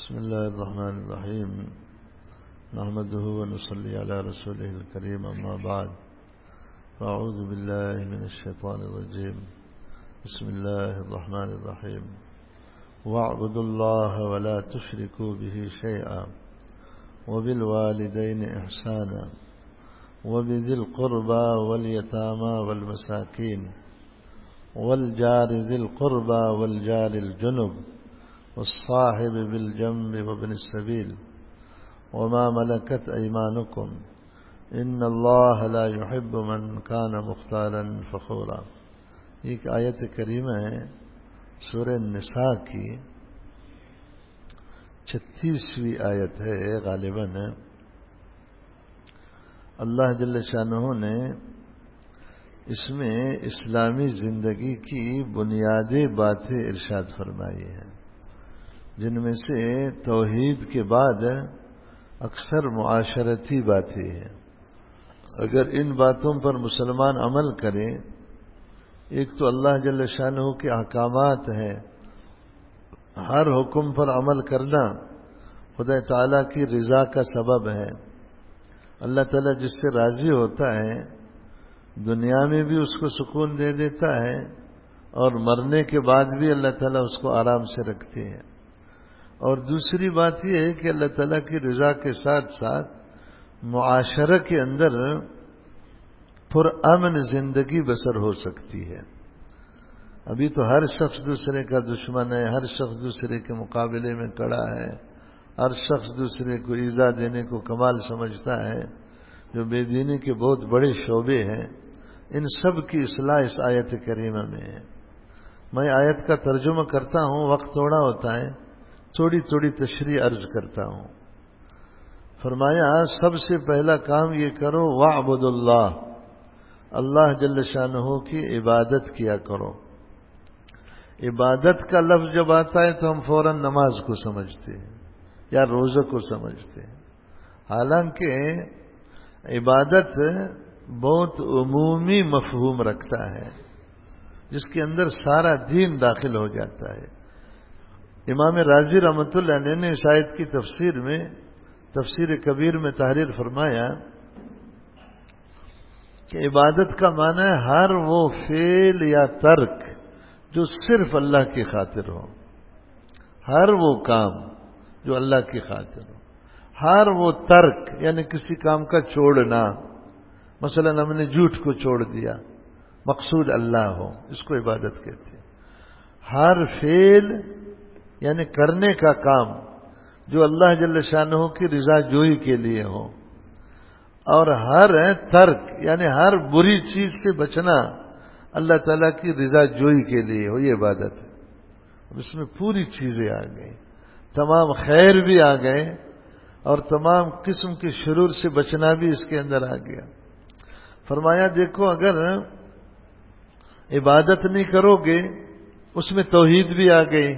بسم الله الرحمن الرحيم نحمده ونصلي على رسوله الكريم أما بعد فأعوذ بالله من الشيطان الرجيم بسم الله الرحمن الرحيم واعبدوا الله ولا تشركوا به شيئا وبالوالدين إحسانا وبذي القربى واليتامى والمساكين والجار ذي القربى والجار الجنب والصاحب بالجنب وابن السبيل وما ملكت أيمانكم إن الله لا يحب من كان مختالا فخورا. ایک آیت کریمہ ہے سورہ نساء کی 36ویں آیت ہے غالباً. اللہ جل شانہ نے اس میں اسلامی زندگی کی بنیادی باتیں ارشاد فرمائی ہیں، جن میں سے توحید کے بعد اکثر معاشرتی باتیں ہیں. اگر ان باتوں پر مسلمان عمل کرے، ایک تو اللہ جل شانہ کے احکامات ہیں، ہر حکم پر عمل کرنا خدا تعالیٰ کی رضا کا سبب ہے. اللہ تعالیٰ جس سے راضی ہوتا ہے دنیا میں بھی اس کو سکون دے دیتا ہے اور مرنے کے بعد بھی اللہ تعالیٰ اس کو آرام سے رکھتے ہیں. اور دوسری بات یہ ہے کہ اللہ تعالیٰ کی رضا کے ساتھ ساتھ معاشرہ کے اندر پرامن زندگی بسر ہو سکتی ہے. ابھی تو ہر شخص دوسرے کا دشمن ہے، ہر شخص دوسرے کے مقابلے میں کڑا ہے، ہر شخص دوسرے کو ایذا دینے کو کمال سمجھتا ہے. جو بے دینی کے بہت بڑے شعبے ہیں، ان سب کی اصلاح اس آیت کریمہ میں ہے. میں آیت کا ترجمہ کرتا ہوں، وقت تھوڑا ہوتا ہے، تھوڑی تھوڑی تشریح عرض کرتا ہوں. فرمایا سب سے پہلا کام یہ کرو وَاعْبُدُ اللَّهَ، اللہ جل شانہ کی عبادت کیا کرو. عبادت کا لفظ جب آتا ہے تو ہم فوراً نماز کو سمجھتے ہیں یا روزہ کو سمجھتے ہیں، حالانکہ عبادت بہت عمومی مفہوم رکھتا ہے جس کے اندر سارا دین داخل ہو جاتا ہے. امام رازی رحمۃ اللہ علیہ نے اس آیت کی تفسیر کبیر میں تحریر فرمایا کہ عبادت کا معنی ہے ہر وہ فعل یا ترک جو صرف اللہ کی خاطر ہو، ہر وہ کام جو اللہ کی خاطر ہو، ہر وہ ترک یعنی کسی کام کا چھوڑنا، مثلا ہم نے جھوٹ کو چھوڑ دیا، مقصود اللہ ہو، اس کو عبادت کہتے ہیں. ہر فعل یعنی کرنے کا کام جو اللہ جل شانہ کی رضا جوئی کے لیے ہو، اور ہر ترک یعنی ہر بری چیز سے بچنا اللہ تعالیٰ کی رضا جوئی کے لیے ہو، یہ عبادت ہے. اب اس میں پوری چیزیں آ گئی، تمام خیر بھی آ گئے اور تمام قسم کے شرور سے بچنا بھی اس کے اندر آ گیا. فرمایا دیکھو اگر عبادت نہیں کرو گے اس میں توحید بھی آ گئی.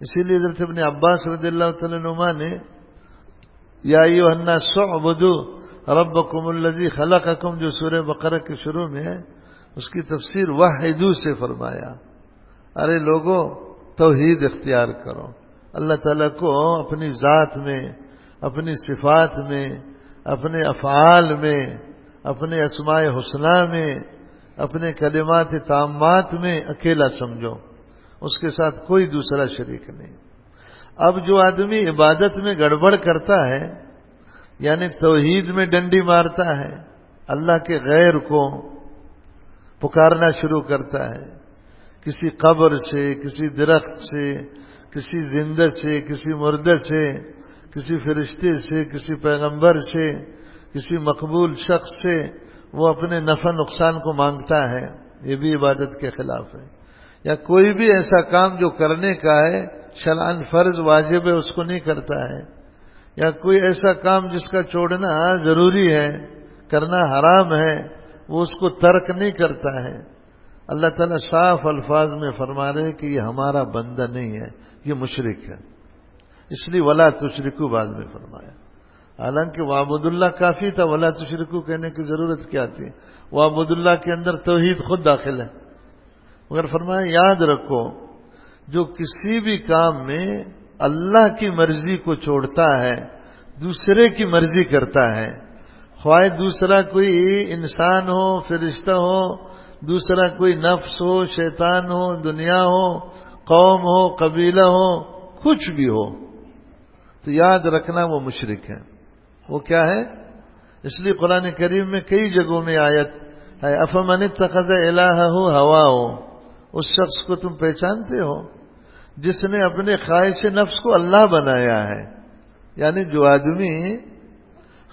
اسی لیے حضرت ابن عباس رضی اللہ تعالیٰ عنہما نے یا ایھا الناس اعبدوا ربکم الذی خلقکم جو سورہ بقرہ کے شروع میں ہے اس کی تفسیر وحدوا سے فرمایا، ارے لوگوں توحید اختیار کرو، اللہ تعالیٰ کو اپنی ذات میں، اپنی صفات میں، اپنے افعال میں، اپنے اسماء حسنی میں، اپنے کلمات تامات میں اکیلا سمجھو، اس کے ساتھ کوئی دوسرا شریک نہیں. اب جو آدمی عبادت میں گڑبڑ کرتا ہے یعنی توحید میں ڈنڈی مارتا ہے، اللہ کے غیر کو پکارنا شروع کرتا ہے، کسی قبر سے، کسی درخت سے، کسی زندہ سے، کسی مردہ سے، کسی فرشتے سے، کسی پیغمبر سے، کسی مقبول شخص سے وہ اپنے نفع نقصان کو مانگتا ہے، یہ بھی عبادت کے خلاف ہے. یا کوئی بھی ایسا کام جو کرنے کا ہے، شرعاً فرض واجب ہے، اس کو نہیں کرتا ہے. یا کوئی ایسا کام جس کا چھوڑنا ضروری ہے، کرنا حرام ہے، وہ اس کو ترک نہیں کرتا ہے. اللہ تعالیٰ صاف الفاظ میں فرما رہے کہ یہ ہمارا بندہ نہیں ہے، یہ مشرک ہے. اس لیے ولا تشرکو بعد میں فرمایا. حالانکہ وعبد اللہ کافی تھا، ولا تشرکو کہنے کی ضرورت کیا تھی؟ وعبد اللہ کے اندر توحید خود داخل ہے. مگر فرمایا یاد رکھو جو کسی بھی کام میں اللہ کی مرضی کو چھوڑتا ہے، دوسرے کی مرضی کرتا ہے، خواہ دوسرا کوئی انسان ہو، فرشتہ ہو، دوسرا کوئی نفس ہو، شیطان ہو، دنیا ہو، قوم ہو، قبیلہ ہو، کچھ بھی ہو، تو یاد رکھنا وہ مشرک ہے۔ وہ کیا ہے؟ اس لیے قرآن کریم میں کئی جگہوں میں آیت ہے، افمن اتخذ الہہ ہواہ، اس شخص کو تم پہچانتے ہو جس نے اپنے خواہش نفس کو اللہ بنایا ہے۔ یعنی جو آدمی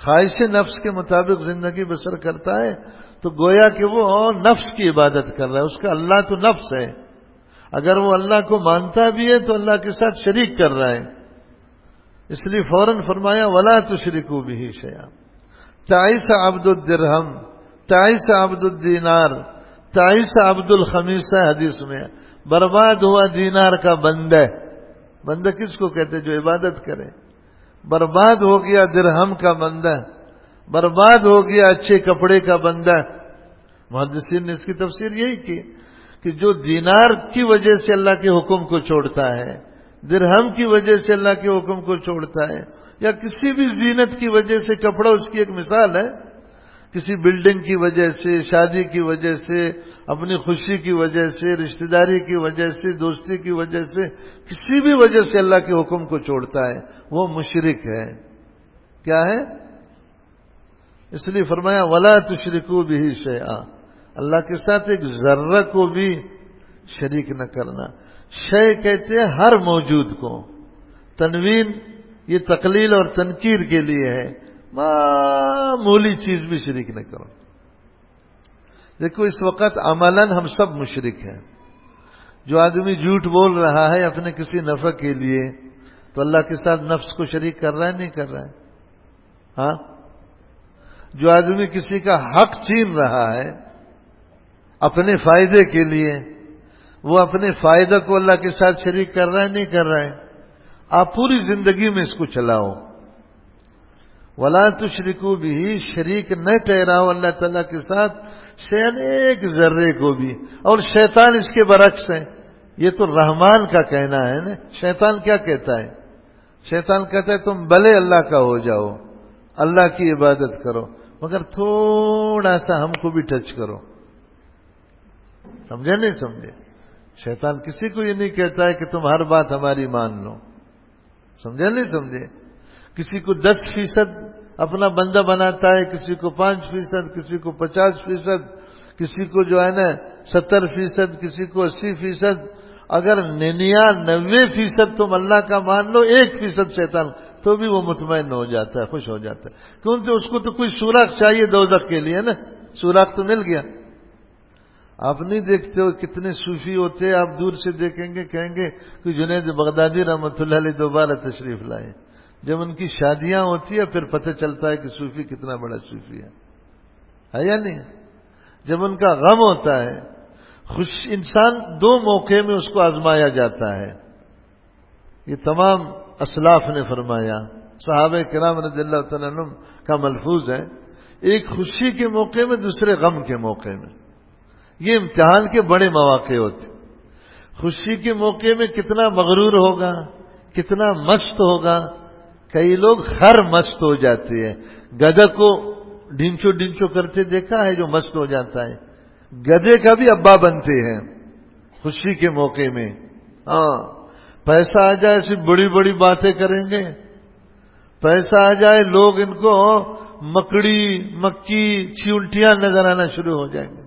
خواہش نفس کے مطابق زندگی بسر کرتا ہے تو گویا کہ وہ نفس کی عبادت کر رہا ہے، اس کا اللہ تو نفس ہے۔ اگر وہ اللہ کو مانتا بھی ہے تو اللہ کے ساتھ شریک کر رہا ہے۔ اس لیے فوراً فرمایا وَلَا تُشْرِكُوا بِهِ شَيْئًا، تعیس عبد الدرہم، تعیس عبد الدینار، تعیس عبد الخمیسہ، حدیث میں برباد ہوا دینار کا بندہ۔ بندہ کس کو کہتے جو عبادت کرے؟ برباد ہو گیا درہم کا بندہ، برباد ہو گیا اچھے کپڑے کا بندہ۔ محدثین نے اس کی تفسیر یہی کی کہ جو دینار کی وجہ سے اللہ کے حکم کو چھوڑتا ہے، درہم کی وجہ سے اللہ کے حکم کو چھوڑتا ہے، یا کسی بھی زینت کی وجہ سے، کپڑا اس کی ایک مثال ہے، کسی بلڈنگ کی وجہ سے، شادی کی وجہ سے، اپنی خوشی کی وجہ سے، رشتہ داری کی وجہ سے، دوستی کی وجہ سے، کسی بھی وجہ سے اللہ کے حکم کو چھوڑتا ہے، وہ مشرک ہے۔ کیا ہے؟ اس لیے فرمایا وَلَا تُشْرِكُوا بِهِ شَيْئًا، اللہ کے ساتھ ایک ذرہ کو بھی شریک نہ کرنا۔ شے کہتے ہیں ہر موجود کو، تنوین یہ تقلیل اور تنکیر کے لیے ہے، معمولی چیز بھی شریک نہ کرو۔ دیکھو اس وقت عملاً ہم سب مشرک ہیں۔ جو آدمی جھوٹ بول رہا ہے اپنے کسی نفع کے لیے تو اللہ کے ساتھ نفس کو شریک کر رہا ہے نہیں کر رہا ہے؟ ہاں، جو آدمی کسی کا حق چھین رہا ہے اپنے فائدے کے لیے، وہ اپنے فائدہ کو اللہ کے ساتھ شریک کر رہا ہے نہیں کر رہا ہے؟ آپ پوری زندگی میں اس کو چلاؤ، وَلَا تُشْرِكُوا بِهِ، شریک نہ ٹھہراؤ اللہ تعالیٰ کے ساتھ شیئاً ایک ذرے کو بھی۔ اور شیطان اس کے برعکس ہے، یہ تو رحمان کا کہنا ہے نا۔ شیطان کیا کہتا ہے؟ شیطان کہتا ہے تم بھلے اللہ کا ہو جاؤ، اللہ کی عبادت کرو، مگر تھوڑا سا ہم کو بھی ٹچ کرو۔ سمجھے نہیں سمجھے؟ شیطان کسی کو یہ نہیں کہتا ہے کہ تم ہر بات ہماری مان لو۔ سمجھے نہیں سمجھے؟ کسی کو 10% اپنا بندہ بناتا ہے، کسی کو 5%، کسی کو 50%، کسی کو جو ہے نا 70%، کسی کو 80%۔ اگر 99% تم اللہ کا مان لو، 1% شیطان، تو بھی وہ مطمئن ہو جاتا ہے، خوش ہو جاتا ہے، کیونکہ اس کو تو کوئی سوراخ چاہیے دوزخ کے لیے نا، سوراخ تو مل گیا۔ آپ نہیں دیکھتے ہو کتنے صوفی ہوتے ہیں، آپ دور سے دیکھیں گے کہیں گے کہ جنید بغدادی رحمۃ اللہ علیہ دوبارہ تشریف لائے۔ جب ان کی شادیاں ہوتی ہے پھر پتہ چلتا ہے کہ صوفی کتنا بڑا صوفی ہے یا نہیں؟ جب ان کا غم ہوتا ہے، انسان 2 موقع میں اس کو آزمایا جاتا ہے۔ یہ تمام اسلاف نے فرمایا، صحابہ کرام رضی اللہ تعالیٰ عنہم کا ملفوظ ہے، ایک خوشی کے موقع میں، دوسرے غم کے موقع میں۔ یہ امتحان کے بڑے مواقع ہوتے۔ خوشی کے موقع میں کتنا مغرور ہوگا، کتنا مست ہوگا۔ کئی لوگ خر مست ہو جاتے ہیں، گدھے کو ڈھینچو ڈھینچو کرتے دیکھا ہے جو مست ہو جاتا ہے، گدھے کا بھی ابا بنتے ہیں خوشی کے موقع میں۔ ہاں، پیسہ آ جائے ایسی بڑی بڑی باتیں کریں گے، پیسہ آ جائے لوگ ان کو مکڑی مکی چیونٹیاں نظر آنا شروع ہو جائیں گے۔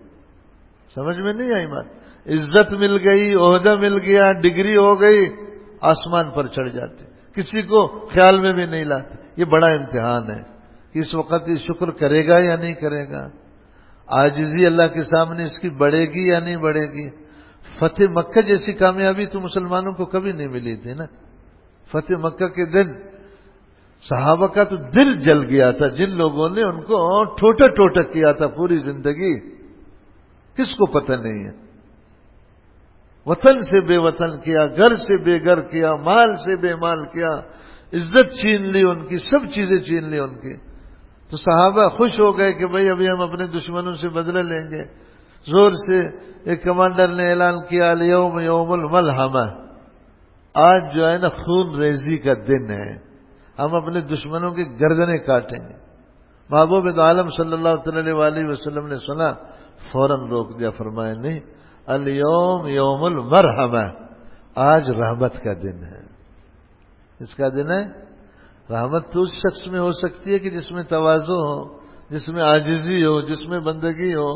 سمجھ میں نہیں آئی بات؟ عزت مل گئی، عہدہ مل گیا، ڈگری ہو گئی، آسمان پر چڑھ جاتے، کسی کو خیال میں بھی نہیں لاتے۔ یہ بڑا امتحان ہے کہ اس وقت یہ شکر کرے گا یا نہیں کرے گا، عاجزی اللہ کے سامنے اس کی بڑھے گی یا نہیں بڑھے گی۔ فتح مکہ جیسی کامیابی تو مسلمانوں کو کبھی نہیں ملی تھی نا۔ فتح مکہ کے دن صحابہ کا تو دل جل گیا تھا، جن لوگوں نے ان کو ٹوٹا ٹوٹا کیا تھا پوری زندگی، کس کو پتہ نہیں ہے۔ وطن سے بے وطن کیا، گھر سے بے گھر کیا، مال سے بے مال کیا، عزت چھین لی ان کی، سب چیزیں چھین لی ان کی۔ تو صحابہ خوش ہو گئے کہ بھئی ابھی ہم اپنے دشمنوں سے بدلہ لیں گے۔ زور سے ایک کمانڈر نے اعلان کیا الیوم یوم الملحمہ، آج جو ہے نا خون ریزی کا دن ہے، ہم اپنے دشمنوں کی گردنیں کاٹیں گے۔ محبوب عالم صلی اللہ علیہ وسلم نے سنا، فوراً روک دیا، فرمایا نہیں، الیوم یوم المرحمہ، آج رحمت کا دن ہے۔ اس کا دن ہے رحمت تو اس شخص میں ہو سکتی ہے کہ جس میں تواضع ہو، جس میں عاجزی ہو، جس میں بندگی ہو۔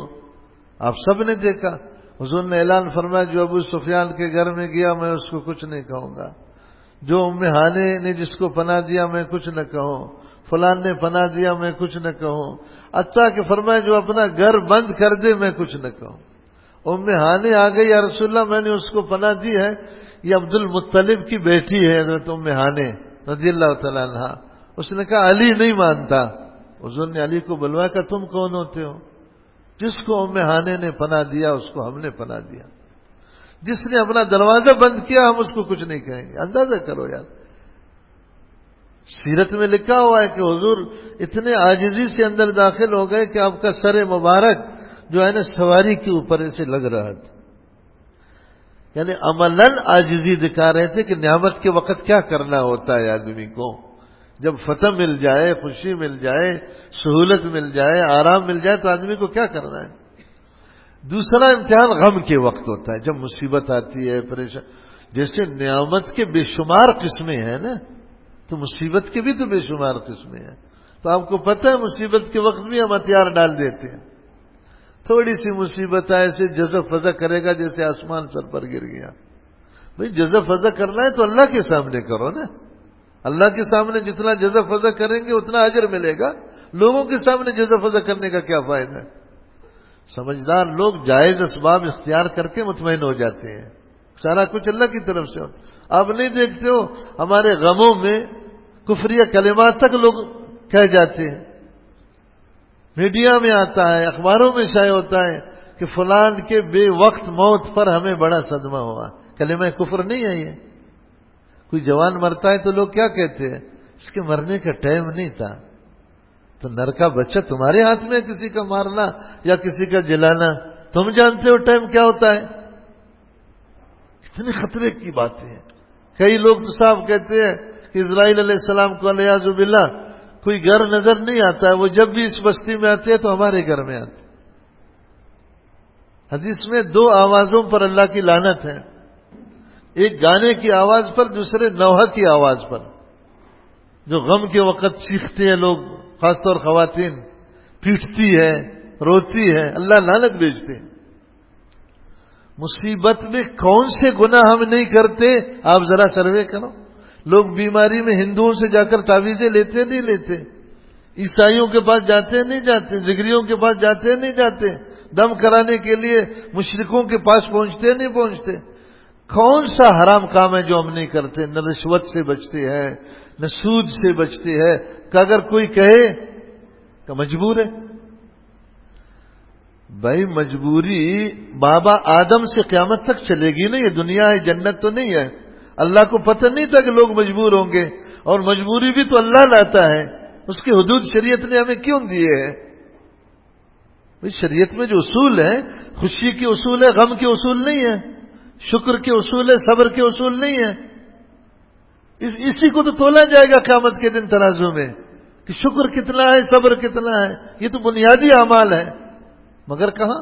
آپ سب نے دیکھا، حضور نے اعلان فرمایا جو ابو سفیان کے گھر میں گیا میں اس کو کچھ نہیں کہوں گا، جو ام ہانے نے جس کو پناہ دیا میں کچھ نہ کہوں، فلان نے پناہ دیا میں کچھ نہ کہوں، حتیٰ کہ فرمایا جو اپنا گھر بند کر دے میں کچھ نہ کہوں۔ ام ہانے آ گئی، یا رسول اللہ میں نے اس کو پناہ دی ہے، یہ عبد المطلب کی بیٹی ہے حضرت ام ہانے رضی اللہ تعالیٰ عنہ۔ اس نے کہا علی نہیں مانتا۔ حضور نے علی کو بلوایا کہ تم کون ہوتے ہو؟ جس کو ام ہانے نے پناہ دیا اس کو ہم نے پناہ دیا، جس نے اپنا دروازہ بند کیا ہم اس کو کچھ نہیں کہیں گے۔ اندازہ کرو یار، سیرت میں لکھا ہوا ہے کہ حضور اتنے عاجزی سے اندر داخل ہو گئے کہ آپ کا سر مبارک جو ہے نا سواری کے اوپر ایسے لگ رہا تھا، یعنی عملاً عاجزی دکھا رہے تھے کہ نعمت کے وقت کیا کرنا ہوتا ہے آدمی کو۔ جب فتح مل جائے، خوشی مل جائے، سہولت مل جائے، آرام مل جائے تو آدمی کو کیا کرنا ہے۔ دوسرا امتحان غم کے وقت ہوتا ہے، جب مصیبت آتی ہے، پریشان، جیسے نعمت کے بے شمار قسمیں ہیں نا، تو مصیبت کے بھی تو بے شمار قسمیں ہیں۔ تو آپ کو پتہ ہے مصیبت کے وقت بھی ہم ہتھیار ڈال دیتے ہیں، تھوڑی سی مصیبت آئے سے جزب فضا کرے گا جیسے آسمان سر پر گر گیا۔ بھئی جزب فضا کرنا ہے تو اللہ کے سامنے کرو نا، اللہ کے سامنے جتنا جزب فضا کریں گے اتنا اجر ملے گا، لوگوں کے سامنے جزب فضا کرنے کا کیا فائدہ ہے۔ سمجھدار لوگ جائز اسباب اختیار کر کے مطمئن ہو جاتے ہیں، سارا کچھ اللہ کی طرف سے ہوتا۔ آپ نہیں دیکھتے ہو ہمارے غموں میں کفریہ کلمات تک لوگ کہہ جاتے ہیں، میڈیا میں آتا ہے، اخباروں میں شائع ہوتا ہے کہ فلان کے بے وقت موت پر ہمیں بڑا صدمہ ہوا۔ کلمہ کفر نہیں ہے یہ۔ کوئی جوان مرتا ہے تو لوگ کیا کہتے ہیں، اس کے مرنے کا ٹائم نہیں تھا۔ تو نر کا بچہ تمہارے ہاتھ میں کسی کا مارنا یا کسی کا جلانا، تم جانتے ہو ٹائم کیا ہوتا ہے۔ اتنے خطرے کی باتیں ہیں۔ کئی لوگ تو صاحب کہتے ہیں کہ اسرائیل علیہ السلام کو علیہ باللہ کوئی گھر نظر نہیں آتا ہے، وہ جب بھی اس بستی میں آتے ہیں تو ہمارے گھر میں آتے ہیں۔ حدیث میں دو آوازوں پر اللہ کی لعنت ہے، ایک گانے کی آواز پر، دوسرے نوحہ کی آواز پر۔ جو غم کے وقت چیختے ہیں لوگ، خاص طور خواتین، پیٹتی ہے، روتی ہے، اللہ لعنت بھیجتے ہیں۔ مصیبت میں کون سے گناہ ہم نہیں کرتے، آپ ذرا سروے کرو۔ لوگ بیماری میں ہندوؤں سے جا کر تعویذیں لیتے نہیں لیتے، عیسائیوں کے پاس جاتے نہیں جاتے، جگریوں کے پاس جاتے نہیں جاتے، دم کرانے کے لیے مشرکوں کے پاس پہنچتے نہیں پہنچتے۔ کون سا حرام کام ہے جو ہم نہیں کرتے؟ نہ رشوت سے بچتے ہیں، نہ سود سے بچتے ہیں، کہ اگر کوئی کہے کہ مجبور ہے۔ بھائی مجبوری بابا آدم سے قیامت تک چلے گی نا، یہ دنیا ہے، جنت تو نہیں ہے۔ اللہ کو پتہ نہیں تھا کہ لوگ مجبور ہوں گے، اور مجبوری بھی تو اللہ لاتا ہے، اس کے حدود شریعت نے ہمیں کیوں دیے ہیں؟ شریعت میں جو اصول ہیں، خوشی کے اصول ہے، غم کے اصول نہیں ہے، شکر کے اصول ہے، صبر کے اصول نہیں ہے۔ اسی کو تو تولا جائے گا قیامت کے دن ترازو میں کہ شکر کتنا ہے، صبر کتنا ہے، یہ تو بنیادی اعمال ہے۔ مگر کہاں،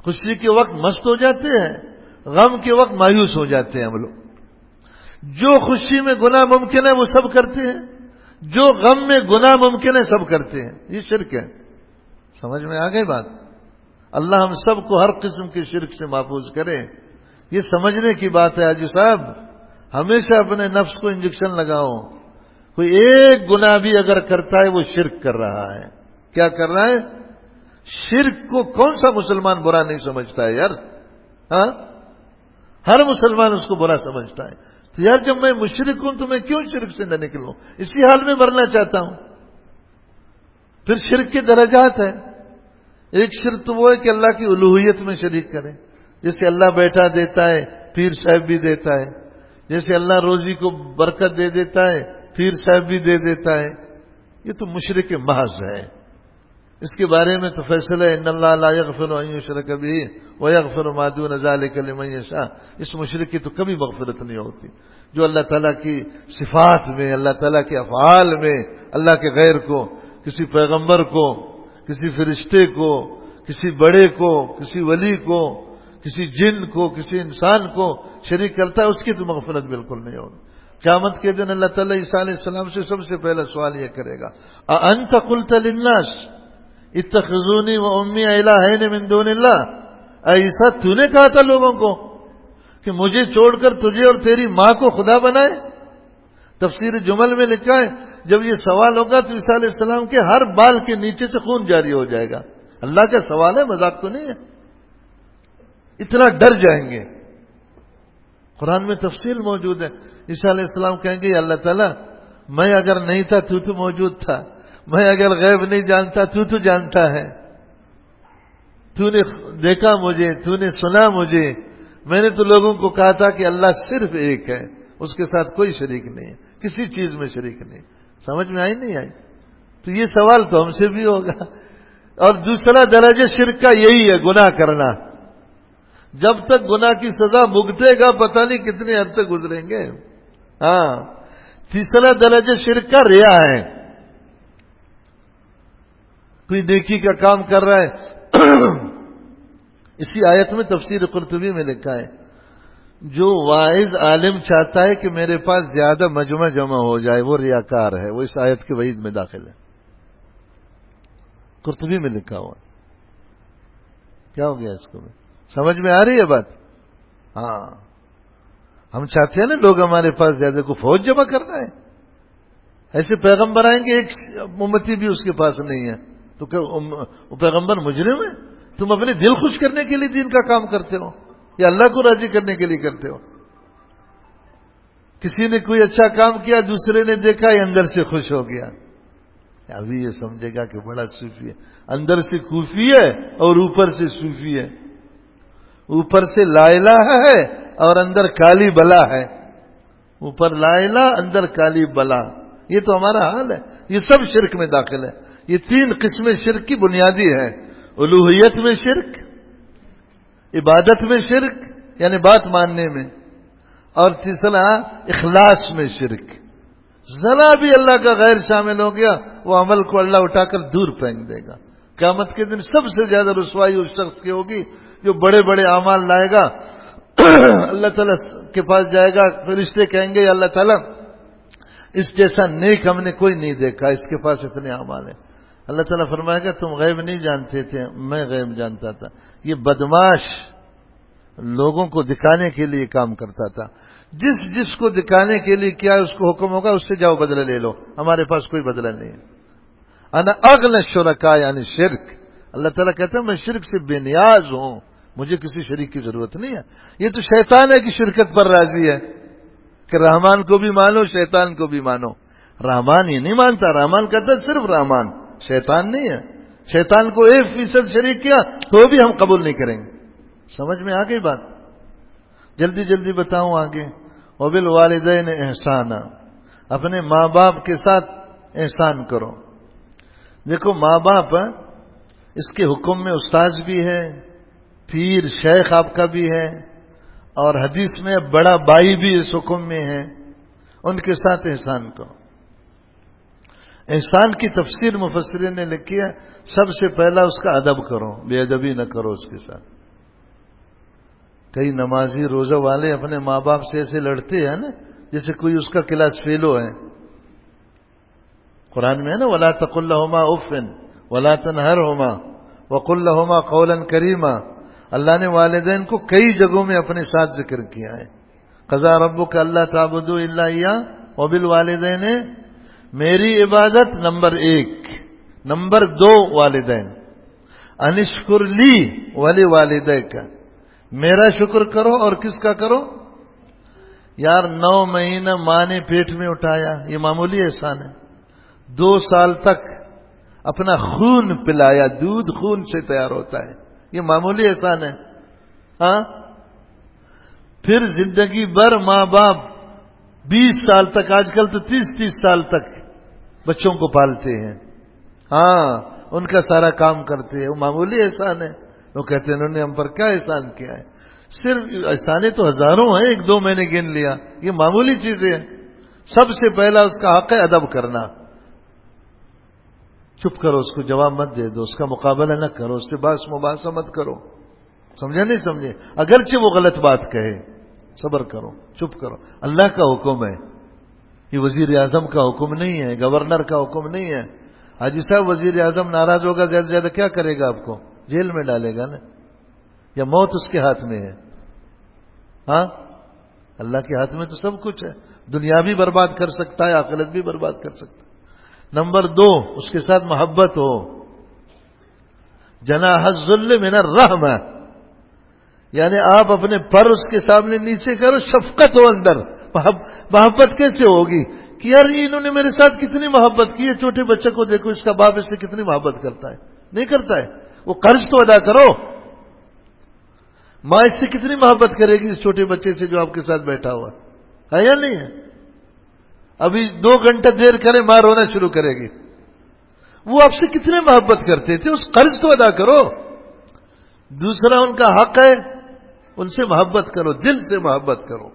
خوشی کے وقت مست ہو جاتے ہیں، غم کے وقت مایوس ہو جاتے ہیں ہم لوگ۔ جو خوشی میں گناہ ممکن ہے وہ سب کرتے ہیں، جو غم میں گناہ ممکن ہے سب کرتے ہیں، یہ شرک ہے۔ سمجھ میں آ گئی بات؟ اللہ ہم سب کو ہر قسم کے شرک سے محفوظ کرے۔ یہ سمجھنے کی بات ہے حاجی صاحب، ہمیشہ اپنے نفس کو انجیکشن لگاؤ۔ کوئی ایک گناہ بھی اگر کرتا ہے وہ شرک کر رہا ہے۔ کیا کر رہا ہے؟ شرک کو کون سا مسلمان برا نہیں سمجھتا ہے یار؟ ہاں، ہر مسلمان اس کو برا سمجھتا ہے۔ تو یار جب میں مشرک ہوں تو میں کیوں شرک سے نہ نکلوں؟ اسی حال میں مرنا چاہتا ہوں۔ پھر شرک کے درجات ہیں۔ ایک شرک تو وہ ہے کہ اللہ کی الوہیت میں شریک کرے، جیسے اللہ بیٹا دیتا ہے، پیر صاحب بھی دیتا ہے، جیسے اللہ روزی کو برکت دے دیتا ہے، پیر صاحب بھی دے دیتا ہے۔ یہ تو مشرک محض ہے، اس کے بارے میں تو فیصلہ ہے ان اللہ لا یغفر ان یشرک بہ ویغفر ما دون ذلک لمن یشاء. اس مشرک کی تو کبھی مغفرت نہیں ہوتی. جو اللہ تعالیٰ کی صفات میں، اللہ تعالیٰ کے افعال میں اللہ کے غیر کو، کسی پیغمبر کو، کسی فرشتے کو، کسی بڑے کو، کسی ولی کو، کسی جن کو، کسی انسان کو شریک کرتا ہے، اس کی تو مغفرت بالکل نہیں ہوگی. قیامت کے دن اللہ تعالیٰ عیسیٰ علیہ السلام سے سب سے پہلا سوال یہ کرے گا اَأَنْتَ قُلْتَ لِلنَّاسِ اتَّخِذُونِي وَأُمِّيَ إِلَٰهَيْنِ مِن دُونِ اللَّهِ. اے عیسیٰ، تو نے کہا تھا لوگوں کو کہ مجھے چھوڑ کر تجھے اور تیری ماں کو خدا بنائے. تفسیر جمل میں لکھا ہے جب یہ سوال ہوگا تو عیسیٰ علیہ السلام کے ہر بال کے نیچے سے خون جاری ہو جائے گا. اللہ کا سوال ہے، مذاق تو نہیں ہے. اتنا ڈر جائیں گے. قرآن میں تفصیل موجود ہے. عیسیٰ علیہ السلام کہیں گے اللہ تعالیٰ، میں اگر نہیں تھا تو موجود تھا، میں اگر غیب نہیں جانتا تو جانتا ہے، تو نے دیکھا مجھے، تو نے سنا مجھے. میں نے تو لوگوں کو کہا تھا کہ اللہ صرف ایک ہے، اس کے ساتھ کوئی شریک نہیں ہے، کسی چیز میں شریک نہیں. سمجھ میں آئی نہیں آئی؟ تو یہ سوال تو ہم سے بھی ہوگا. اور دوسرا درجہ شرک کا یہی ہے، گناہ کرنا. جب تک گناہ کی سزا بھگتے گا پتہ نہیں کتنے عرصے گزریں گے. ہاں، تیسرا درجہ شرک کا ریا ہے. کوئی نیکی کا کام کر رہا ہے. اسی آیت میں تفسیر قرطبی میں لکھا ہے جو واعظ عالم چاہتا ہے کہ میرے پاس زیادہ مجمع جمع ہو جائے وہ ریاکار ہے. وہ اس آیت کے وعید میں داخل ہے. قرطبی میں لکھا ہوا. کیا ہو گیا اس کو؟ سمجھ میں آ رہی ہے بات؟ ہاں، ہم چاہتے ہیں نا لوگ ہمارے پاس زیادہ، کو فوج جمع کرنا ہے. ایسے پیغمبر آئیں گے ایک امتی بھی اس کے پاس نہیں ہے تو کیا وہ پیغمبر مجرم ہے؟ تم اپنے دل خوش کرنے کے لیے دین کا کام کرتے ہو یا اللہ کو راضی کرنے کے لیے کرتے ہو؟ کسی نے کوئی اچھا کام کیا، دوسرے نے دیکھا یہ اندر سے خوش ہو گیا. ابھی یہ سمجھے گا کہ بڑا صوفی ہے. اندر سے کوفی ہے اور اوپر سے صوفی ہے. اوپر سے لا الہ ہے اور اندر کالی بلا ہے. اوپر لا الہ، اندر کالی بلا. یہ تو ہمارا حال ہے. یہ سب شرک میں داخل ہے. یہ تین قسمیں شرک کی بنیادی ہیں: الوہیت میں شرک، عبادت میں شرک یعنی بات ماننے میں، اور تیسرا اخلاص میں شرک. ذرا بھی اللہ کا غیر شامل ہو گیا وہ عمل کو اللہ اٹھا کر دور پھینک دے گا. قیامت کے دن سب سے زیادہ رسوائی اس شخص کی ہوگی جو بڑے بڑے اعمال لائے گا. اللہ تعالیٰ کے پاس جائے گا، فرشتے کہیں گے اللہ تعالیٰ اس جیسا نیک ہم نے کوئی نہیں دیکھا، اس کے پاس اتنے اعمال ہیں. اللہ تعالیٰ فرمائے گا تم غیب نہیں جانتے تھے، میں غیب جانتا تھا. یہ بدماش لوگوں کو دکھانے کے لیے کام کرتا تھا. جس کو دکھانے کے لیے کیا اس کو حکم ہوگا اس سے جاؤ بدلہ لے لو، ہمارے پاس کوئی بدلہ نہیں ہے. انا اغنى الشرکاء یعنی شرک. اللہ تعالیٰ کہتا ہے میں شرک سے بے نیاز ہوں، مجھے کسی شریک کی ضرورت نہیں ہے. یہ تو شیطان ہے کہ شرکت پر راضی ہے کہ رحمان کو بھی مانو شیطان کو بھی مانو. رحمان یہ نہیں مانتا. رحمان کہتا ہے صرف رحمان، شیطان نہیں ہے. شیطان کو 1% شریک کیا تو بھی ہم قبول نہیں کریں گے. سمجھ میں آ گئی بات؟ جلدی جلدی بتاؤں آگے. وبالوالدین احسانا، اپنے ماں باپ کے ساتھ احسان کرو. دیکھو ماں باپ اس کے حکم میں استاذ بھی ہے، پیر شیخ آپ کا بھی ہے، اور حدیث میں بڑا بھائی بھی اس حکم میں ہے. ان کے ساتھ احسان کرو. احسان کی تفسیر مفسرین نے لکھی ہے سب سے پہلا اس کا ادب کرو، بے ادبی نہ کرو اس کے ساتھ. کئی نمازی روزہ والے اپنے ماں باپ سے ایسے لڑتے ہیں نا جیسے کوئی اس کا کلاس فیلو ہے. قرآن میں ہے نا وَلَا تَقُلْ لَهُمَا أُفٍّ وَلَا تَنْهَرْهُمَا وَقُلْ لَهُمَا قَوْلًا كَرِيمًا. اللہ نے والدین کو کئی جگہوں میں اپنے ساتھ ذکر کیا ہے. قَضَىٰ رَبُّكَ أَلَّا تَعْبُدُوا إِلَّا إِيَّاهُ وَبِالْوَالِدَيْنِ، میری عبادت نمبر 1. نمبر 2 والدین. أَنِ اشْكُرْ لِي وَلِوَالِدَيْكَ، میرا شکر کرو اور کس کا کرو؟ یار 9 مہینہ ماں نے پیٹ میں اٹھایا، یہ معمولی احسان ہے. 2 سال تک اپنا خون پلایا، دودھ خون سے تیار ہوتا ہے، یہ معمولی احسان ہے. ہاں، پھر زندگی بھر ماں باپ 20 سال تک، آج کل تو 30 سال تک بچوں کو پالتے ہیں. ہاں، ان کا سارا کام کرتے ہیں، وہ معمولی احسان ہے. وہ کہتے ہیں انہوں نے ہم پر کیا احسان کیا ہے؟ صرف احسانے تو ہزاروں ہیں، 1-2 میں نے گن لیا، یہ معمولی چیزیں ہیں. سب سے پہلا اس کا حق ہے ادب کرنا. چپ کرو، اس کو جواب مت دے دو، اس کا مقابلہ نہ کرو، اس سے بحث مباحثہ مت کرو. سمجھا نہیں سمجھے؟ اگرچہ وہ غلط بات کہے، صبر کرو، چپ کرو. اللہ کا حکم ہے، یہ وزیر اعظم کا حکم نہیں ہے، گورنر کا حکم نہیں ہے. حاجی صاحب وزیر اعظم ناراض ہوگا، زیادہ سے زیادہ کیا کرے گا؟ آپ کو جیل میں ڈالے گا نا، یا موت اس کے ہاتھ میں ہے. ہاں، اللہ کے ہاتھ میں تو سب کچھ ہے. دنیا بھی برباد کر سکتا ہے، آخرت بھی برباد کر سکتا ہے. نمبر 2، اس کے ساتھ محبت ہو. جناح الذل من الرحمہ، یعنی آپ اپنے پر اس کے سامنے نیچے کرو، شفقت ہو اندر. محبت کیسے ہوگی کہ یار انہوں نے میرے ساتھ کتنی محبت کی ہے. چھوٹے بچے کو دیکھو، اس کا باپ اس سے کتنی محبت کرتا ہے. نہیں کرتا ہے؟ وہ قرض تو ادا کرو. ماں اس سے کتنی محبت کرے گی اس چھوٹے بچے سے جو آپ کے ساتھ بیٹھا ہوا ہے یا نہیں ہے؟ ابھی 2 گھنٹہ دیر کرے ماں رونا شروع کرے گی. وہ آپ سے کتنے محبت کرتے تھے، اس قرض تو ادا کرو. دوسرا ان کا حق ہے، ان سے محبت کرو، دل سے محبت کرو.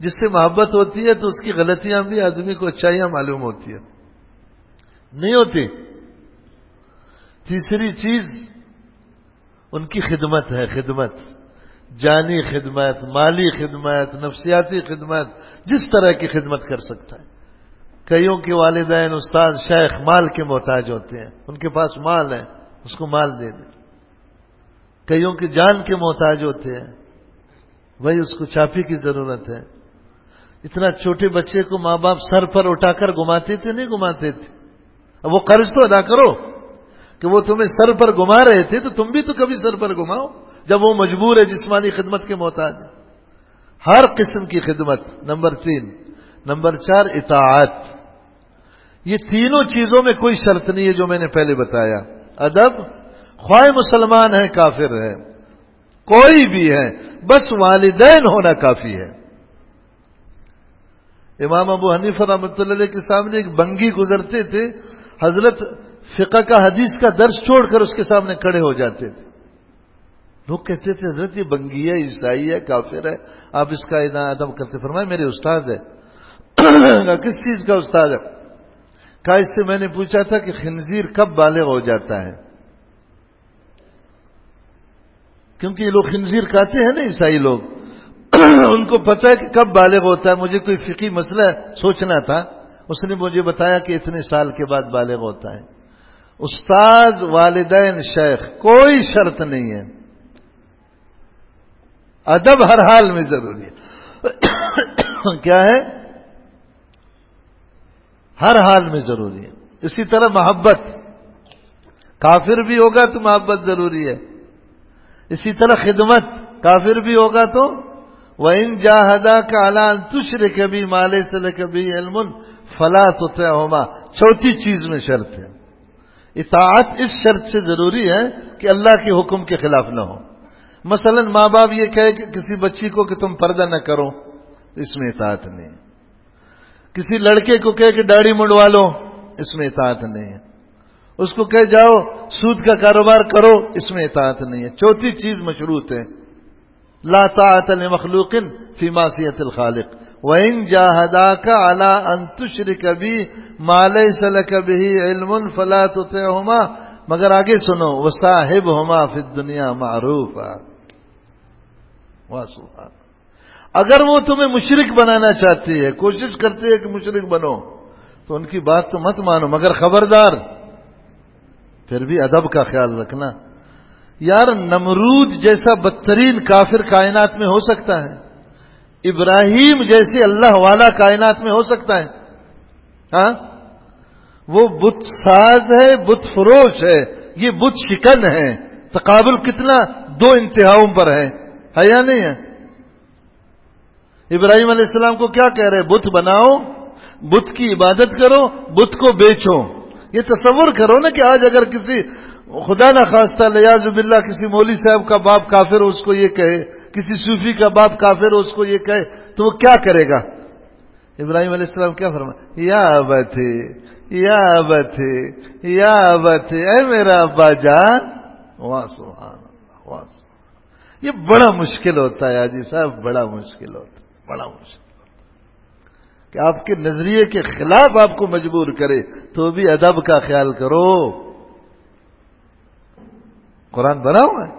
جس سے محبت ہوتی ہے تو اس کی غلطیاں بھی آدمی کو اچھائیاں معلوم ہوتی ہے، نہیں ہوتی. تیسری چیز ان کی خدمت ہے. خدمت، جانی خدمت، مالی خدمت، نفسیاتی خدمت، جس طرح کی خدمت کر سکتا ہے. کئیوں کے والدین، استاد، شیخ مال کے محتاج ہوتے ہیں، ان کے پاس مال ہے، اس کو مال دے دیں. کئیوں کی جان کے محتاج ہوتے ہیں، وہی اس کو چابی کی ضرورت ہے. اتنا چھوٹے بچے کو ماں باپ سر پر اٹھا کر گھماتے تھے؟ نہیں گھماتے تھے. اب وہ قرض تو ادا کرو کہ وہ تمہیں سر پر گھما رہے تھے تو تم بھی تو کبھی سر پر گھماؤ جب وہ مجبور ہے، جسمانی خدمت کے محتاج ہے. ہر قسم کی خدمت. نمبر 3. نمبر 4، اطاعت. یہ تینوں چیزوں میں کوئی شرط نہیں ہے جو میں نے پہلے بتایا. ادب، خواہ مسلمان ہے کافر ہے کوئی بھی ہے، بس والدین ہونا کافی ہے. امام ابو حنیفہ رحمۃ اللہ علیہ کے سامنے ایک بنگی گزرتے تھے، حضرت فقہ کا حدیث کا درس چھوڑ کر اس کے سامنے کھڑے ہو جاتے تھے. لوگ کہتے تھے حضرت یہ بنگی ہے، عیسائی ہے، کافر ہے، آپ اس کا ادب کرتے. فرمایا میرے استاد ہے. کس چیز کا استاد ہے؟ کہا اس سے میں نے پوچھا تھا کہ خنزیر کب بالغ ہو جاتا ہے، کیونکہ یہ لوگ خنزیر کھاتے ہیں نا عیسائی لوگ. ان کو پتہ ہے کہ کب بالغ ہوتا ہے. مجھے کوئی فقہی مسئلہ سوچنا تھا، اس نے مجھے بتایا کہ اتنے سال کے بعد بالغ ہوتا ہے. استاد، والدین، شیخ، کوئی شرط نہیں ہے. ادب ہر حال میں ضروری ہے. کیا ہے؟ ہر حال میں ضروری ہے. اسی طرح محبت، کافر بھی ہوگا تو محبت ضروری ہے. اسی طرح خدمت، کافر بھی ہوگا تو وَإِن جَاهَدَاكَ عَلَىٰ أَن تُشْرِكَ بِي مَا لَيْسَ لَكَ بِهِ عِلْمٌ فَلَا تُطِعْهُمَا. چوتھی چیز میں شرط ہے. اطاعت اس شرط سے ضروری ہے کہ اللہ کے حکم کے خلاف نہ ہو. مثلا ماں باپ یہ کہے کہ کسی بچی کو کہ تم پردہ نہ کرو، اس میں اطاعت نہیں. کسی لڑکے کو کہے کہ داڑھی منڈوا لو، اس میں اطاعت نہیں ہے. اس کو کہے جاؤ سود کا کاروبار کرو، اس میں اطاعت نہیں ہے. چوتھی چیز مشروط ہے، لا طاعت لمخلوق فی معصیۃ الخالق. وَإِن جَاهَدَاكَ عَلَىٰ أَن تُشْرِكَ بِي مَا لَيْسَ لَكَ بِهِ عِلْمٌ فَلَا تُطِعْهُمَا. مگر آگے سنو، وَصَاحِبْهُمَا فِي الدُّنْيَا مَعْرُوفًا. اگر وہ تمہیں مشرک بنانا چاہتی ہے، کوشش کرتی ہے کہ مشرک بنو، تو ان کی بات تو مت مانو، مگر خبردار پھر بھی ادب کا خیال رکھنا. یار نمرود جیسا بدترین کافر کائنات میں ہو سکتا ہے، ابراہیم جیسے اللہ والا کائنات میں ہو سکتا ہے؟ ہاں، وہ بت ساز ہے، بت فروش ہے، یہ بت شکن ہے. تقابل کتنا 2 انتہاؤں پر ہے یا نہیں ہے؟ ابراہیم علیہ السلام کو کیا کہہ رہے؟ بت بناؤ، بت کی عبادت کرو، بت کو بیچو. یہ تصور کرو نا کہ آج اگر کسی خدا نہ خواستہ لیاذ باللہ کسی مولوی صاحب کا باپ کافر ہو اس کو یہ کہے، کسی صوفی کا باپ کافر ہو اس کو یہ کہے، تو وہ کیا کرے گا؟ ابراہیم علیہ السلام کیا فرمایا؟ یا ابتی یا ابتی یا ابتی، اے میرا ابا جان. واہ سبحان اللہ، واہ سبحان اللہ. یہ بڑا مشکل ہوتا ہے حاجی صاحب، بڑا مشکل ہوتا ہے، بڑا مشکل ہوتا ہے کہ آپ کے نظریے کے خلاف آپ کو مجبور کرے تو بھی ادب کا خیال کرو. قرآن بنا ہوا ہے،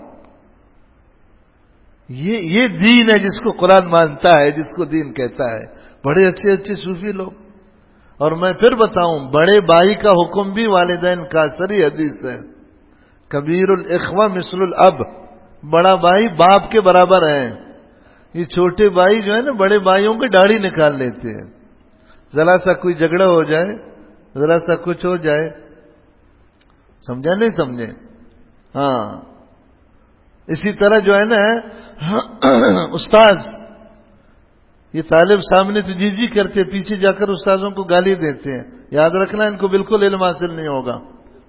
یہ دین ہے جس کو قرآن مانتا ہے، جس کو دین کہتا ہے. بڑے اچھے اچھے صوفی لوگ. اور میں پھر بتاؤں، بڑے بھائی کا حکم بھی والدین کا سری حدیث ہے. کبیر الاخوہ مثل الاب، بڑا بھائی باپ کے برابر ہے. یہ چھوٹے بھائی جو ہے نا، بڑے بھائیوں کی داڑھی نکال لیتے ہیں. ذرا سا کوئی جھگڑا ہو جائے، ذرا سا کچھ ہو جائے، سمجھا نہیں سمجھے؟ ہاں. اسی طرح جو ہے نا استاذ، یہ طالب سامنے تو جی کرتے، پیچھے جا کر استاذوں کو گالی دیتے ہیں. یاد رکھنا، ان کو بالکل علم حاصل نہیں ہوگا.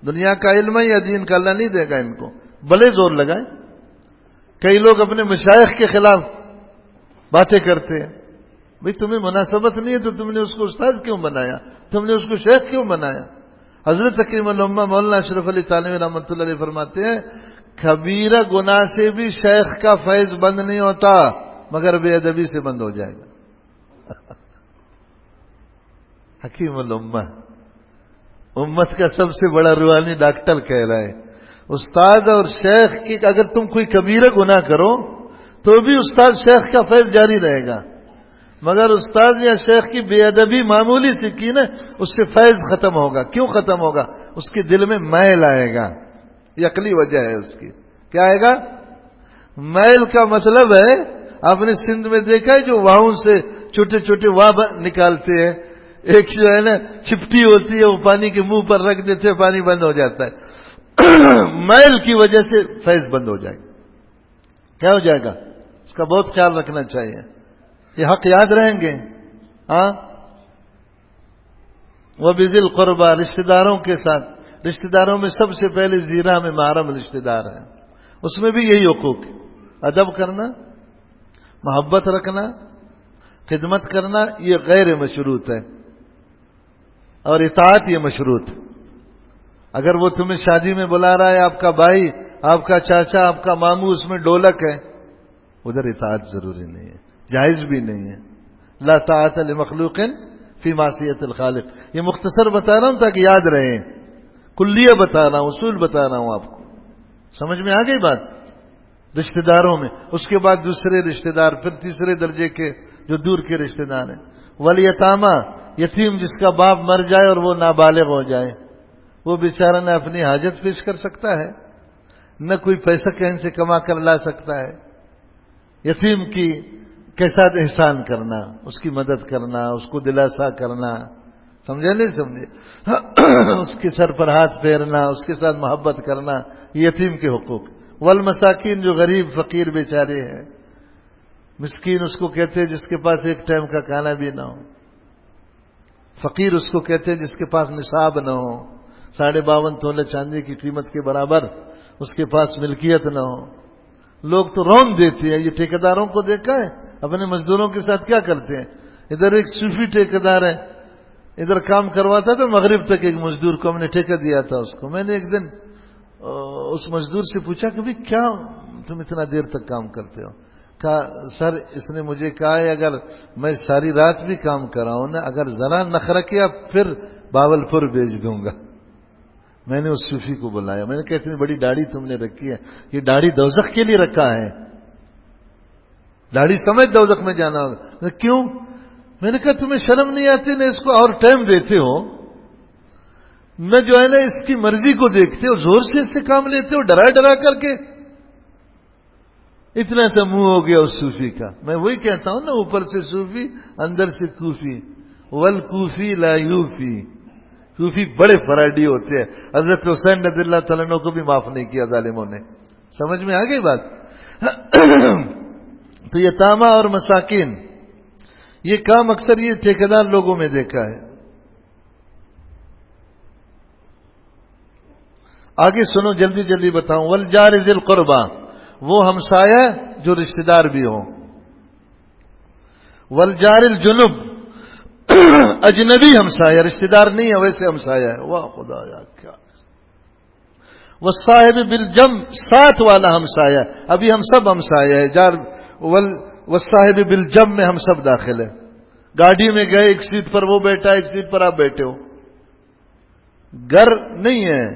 دنیا کا علم ہے یا دین کا، اللہ نہیں دے گا ان کو، بھلے زور لگائیں. کئی لوگ اپنے مشائخ کے خلاف باتیں کرتے ہیں. بھئی تمہیں مناسبت نہیں ہے تو تم نے اس کو استاد کیوں بنایا؟ تم نے اس کو شیخ کیوں بنایا؟ حضرت حکیم الامہ مولانا اشرف علی تھانوی رحمۃ اللہ علیہ فرماتے ہیں، کبیرہ گناہ سے بھی شیخ کا فیض بند نہیں ہوتا، مگر بے ادبی سے بند ہو جائے گا. حکیم الامہ، امت کا سب سے بڑا روحانی ڈاکٹر کہہ رہا ہے، استاد اور شیخ کی اگر تم کوئی کبیرہ گناہ کرو تو بھی استاد شیخ کا فیض جاری رہے گا، مگر استاد یا شیخ کی بے ادبی معمولی سی کی نا، اس سے فیض ختم ہوگا. کیوں ختم ہوگا؟ اس کے دل میں میل آئے گا. یہ عقلی وجہ ہے اس کی. کیا آئے گا؟ میل کا مطلب ہے، آپ نے سندھ میں دیکھا ہے جو واہوں سے چھوٹے چھوٹے واہ نکالتے ہیں، ایک جو ہے نا چپٹی ہوتی ہے، وہ پانی کے منہ پر رکھ دیتے ہیں، پانی بند ہو جاتا ہے. میل کی وجہ سے فیض بند ہو جائے گا. کیا ہو جائے گا؟ اس کا بہت خیال رکھنا چاہیے. یہ حق یاد رہیں گے. ہاں، وہ بذل قربا، رشتہ داروں کے ساتھ. رشتہ داروں میں سب سے پہلے زیرہ میں محرم رشتہ دار ہیں، اس میں بھی یہی حقوق ہے. ادب کرنا، محبت رکھنا، خدمت کرنا، یہ غیر مشروط ہے، اور اطاعت یہ مشروط. اگر وہ تمہیں شادی میں بلا رہا ہے، آپ کا بھائی، آپ کا چاچا، آپ کا ماموں، اس میں ڈھولک ہے، ادھر اطاعت ضروری نہیں ہے، جائز بھی نہیں ہے. لا طاعت لمخلوق فی معصیت الخالق. یہ مختصر بتا رہا ہوں تاکہ یاد رہے، کلیہ بتا رہا ہوں، اصول بتا رہا ہوں آپ کو. سمجھ میں آ گئی بات؟ رشتہ داروں میں، اس کے بعد دوسرے رشتہ دار، پھر تیسرے درجے کے جو دور کے رشتہ دار ہیں. والیتامہ، یتیم جس کا باپ مر جائے اور وہ نابالغ ہو جائے، وہ بیچارہ نہ اپنی حاجت پیش کر سکتا ہے، نہ کوئی پیسہ کہیں سے کما کر لا سکتا ہے. یتیم کی کے ساتھ احسان کرنا، اس کی مدد کرنا، اس کو دلاسا کرنا، سمجھے نہیں سمجھے؟ اس کے سر پر ہاتھ پھیرنا، اس کے ساتھ محبت کرنا، یہ یتیم کے حقوق. والمساکین، جو غریب فقیر بیچارے ہیں. مسکین اس کو کہتے ہیں جس کے پاس ایک ٹائم کا کھانا بھی نہ ہو. فقیر اس کو کہتے ہیں جس کے پاس نصاب نہ ہو، 52.5 تولے چاندی کی قیمت کے برابر اس کے پاس ملکیت نہ ہو. لوگ تو رون دیتے ہیں. یہ ٹھیکیداروں کو دیکھا ہے اپنے مزدوروں کے ساتھ کیا کرتے ہیں. ادھر ایک صوفی ٹھیکیدار ہے، ادھر کام کرواتا تھا مغرب تک. ایک مزدور کو ہم نے ٹھیکہ دیا تھا اس کو. میں نے ایک دن اس مزدور سے پوچھا کہ بھئی کیا تم اتنا دیر تک کام کرتے ہو؟ کہا سر اس نے مجھے کہا ہے اگر میں ساری رات بھی کام کر رہا ہوں نا، اگر ذرا نخرہ کیا پھر باولپور بھیج دوں گا. میں نے اس صوفی کو بلایا، میں نے کہا اتنی بڑی داڑھی تم نے رکھی ہے، یہ داڑھی دوزخ کے لیے رکھا ہے، داڑھی سمجھ دوزخ میں جانا ہوگا. کیوں؟ میں نے کہا تمہیں شرم نہیں آتی؟ نہ اس کو اور ٹائم دیتے ہو، نہ جو ہے نا اس کی مرضی کو دیکھتے ہو، زور سے اس سے کام لیتے ہو، ڈرا ڈرا کر کے. اتنا سا منہ ہو گیا اس صوفی کا. میں وہی کہتا ہوں نا، اوپر سے صوفی اندر سے کوفی. والکوفی لا یوفی. صوفی بڑے فراڈی ہوتے ہیں. حضرت حسین رضی اللہ تعالیٰ عنہ کو بھی معاف نہیں کیا ظالموں نے. سمجھ میں آ گئی بات؟ تو یتامہ اور مساکین، یہ کام اکثر یہ ٹھیکیدار لوگوں میں دیکھا ہے. آگے سنو، جلدی جلدی بتاؤں. والجار ذی القربہ، وہ ہمسایہ جو رشتہ دار بھی ہوں. والجار الجنب، اجنبی ہمسایہ، رشتہ دار نہیں ہے، ویسے ہمسایہ ہے. واہ خدایا کیا. والصاحب بالجنب، ساتھ والا ہمسایہ. ابھی ہم سب ہمسایہ ہے. والصاحب بالجنب میں ہم سب داخل ہیں. گاڑی میں گئے، ایک سیٹ پر وہ بیٹھا، ایک سیٹ پر آپ بیٹھے ہو، گھر نہیں ہے،